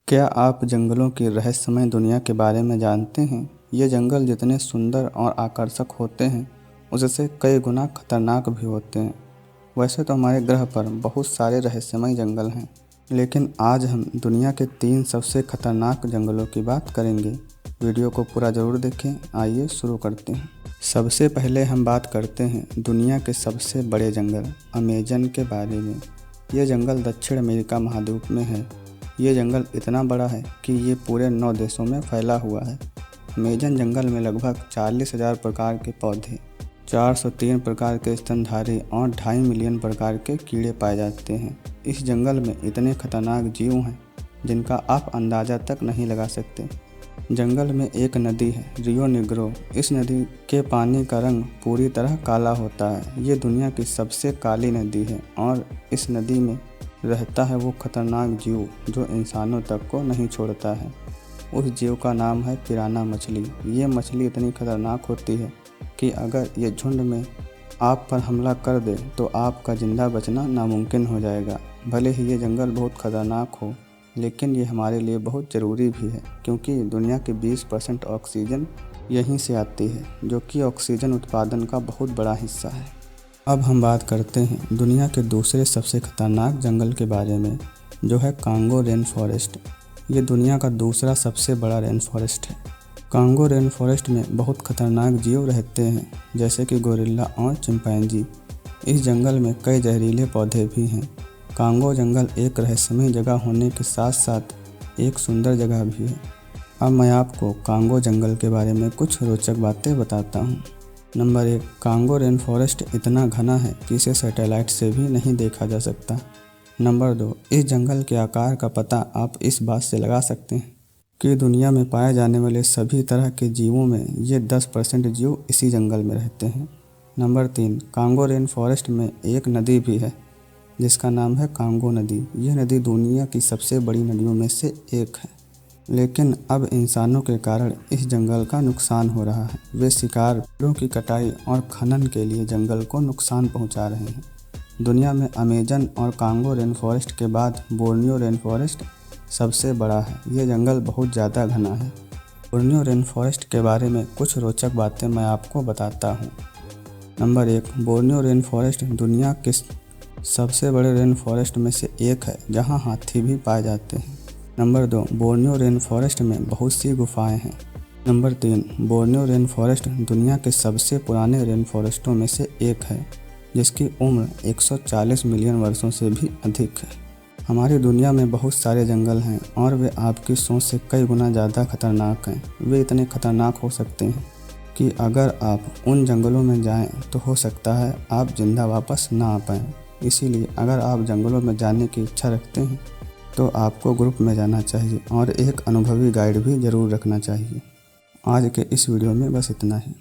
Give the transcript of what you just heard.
क्या आप जंगलों की रहस्यमय दुनिया के बारे में जानते हैं? ये जंगल जितने सुंदर और आकर्षक होते हैं, उससे कई गुना खतरनाक भी होते हैं। वैसे तो हमारे ग्रह पर बहुत सारे रहस्यमय जंगल हैं, लेकिन आज हम दुनिया के 3 सबसे खतरनाक जंगलों की बात करेंगे। वीडियो को पूरा ज़रूर देखें। आइए शुरू करते हैं। सबसे पहले हम बात करते हैं दुनिया के सबसे बड़े जंगल अमेज़न के बारे में। ये जंगल दक्षिण अमेरिका महाद्वीप में है। ये जंगल इतना बड़ा है कि ये पूरे 9 देशों में फैला हुआ है। अमेज़न जंगल में लगभग 40,000 प्रकार के पौधे, 403 प्रकार के स्तनधारी और 2.5 मिलियन प्रकार के कीड़े पाए जाते हैं। इस जंगल में इतने खतरनाक जीव हैं जिनका आप अंदाज़ा तक नहीं लगा सकते। जंगल में एक नदी है, रियो निग्रो। इस नदी के पानी का रंग पूरी तरह काला होता है। ये दुनिया की सबसे काली नदी है और इस नदी में रहता है वो खतरनाक जीव जो इंसानों तक को नहीं छोड़ता है। उस जीव का नाम है पिराना मछली। ये मछली इतनी खतरनाक होती है कि अगर ये झुंड में आप पर हमला कर दे तो आपका ज़िंदा बचना नामुमकिन हो जाएगा। भले ही ये जंगल बहुत खतरनाक हो, लेकिन ये हमारे लिए बहुत ज़रूरी भी है, क्योंकि दुनिया की 20% ऑक्सीजन यहीं से आती है, जो कि ऑक्सीजन उत्पादन का बहुत बड़ा हिस्सा है। अब हम बात करते हैं दुनिया के दूसरे सबसे खतरनाक जंगल के बारे में, जो है कांगो रेन फॉरेस्ट। ये दुनिया का दूसरा सबसे बड़ा रेन फॉरेस्ट है। कांगो रेन फॉरेस्ट में बहुत खतरनाक जीव रहते हैं, जैसे कि गोरिल्ला और चिंपैंजी। इस जंगल में कई जहरीले पौधे भी हैं। कांगो जंगल एक रहस्यमय जगह होने के साथ साथ एक सुंदर जगह भी है। अब मैं आपको कांगो जंगल के बारे में कुछ रोचक बातें बताता हूँ। नंबर 1, कांगो रेन फॉरेस्ट इतना घना है कि इसे सैटेलाइट से भी नहीं देखा जा सकता। नंबर 2, इस जंगल के आकार का पता आप इस बात से लगा सकते हैं कि दुनिया में पाए जाने वाले सभी तरह के जीवों में ये 10% जीव इसी जंगल में रहते हैं। नंबर 3, कांगो रेन फॉरेस्ट में एक नदी भी है जिसका नाम है कांगो नदी। यह नदी दुनिया की सबसे बड़ी नदियों में से एक है, लेकिन अब इंसानों के कारण इस जंगल का नुकसान हो रहा है। वे शिकार, पेड़ों की कटाई और खनन के लिए जंगल को नुकसान पहुंचा रहे हैं। दुनिया में अमेज़न और कांगो रेन फॉरेस्ट के बाद बोर्नियो रेन फॉरेस्ट सबसे बड़ा है। ये जंगल बहुत ज़्यादा घना है। बोर्नियो रेन फॉरेस्ट के बारे में कुछ रोचक बातें मैं आपको बताता हूँ। नंबर 1, बोर्नियो रेन फॉरेस्ट दुनिया के सबसे बड़े रेन फॉरेस्ट में से एक है, जहाँ हाथी भी पाए जाते हैं। नंबर 2, बोर्नियो रेन फॉरेस्ट में बहुत सी गुफाएं हैं। नंबर 3, बोर्नियो रेन फॉरेस्ट दुनिया के सबसे पुराने रेन फॉरेस्टों में से एक है, जिसकी उम्र 140 मिलियन वर्षों से भी अधिक है। हमारी दुनिया में बहुत सारे जंगल हैं और वे आपकी सोच से कई गुना ज़्यादा खतरनाक हैं। वे इतने खतरनाक हो सकते हैं कि अगर आप उन जंगलों में जाएं तो हो सकता है आप जिंदा वापस ना आ पाएँ। इसीलिए अगर आप जंगलों में जाने की इच्छा रखते हैं तो आपको ग्रुप में जाना चाहिए और एक अनुभवी गाइड भी ज़रूर रखना चाहिए। आज के इस वीडियो में बस इतना ही।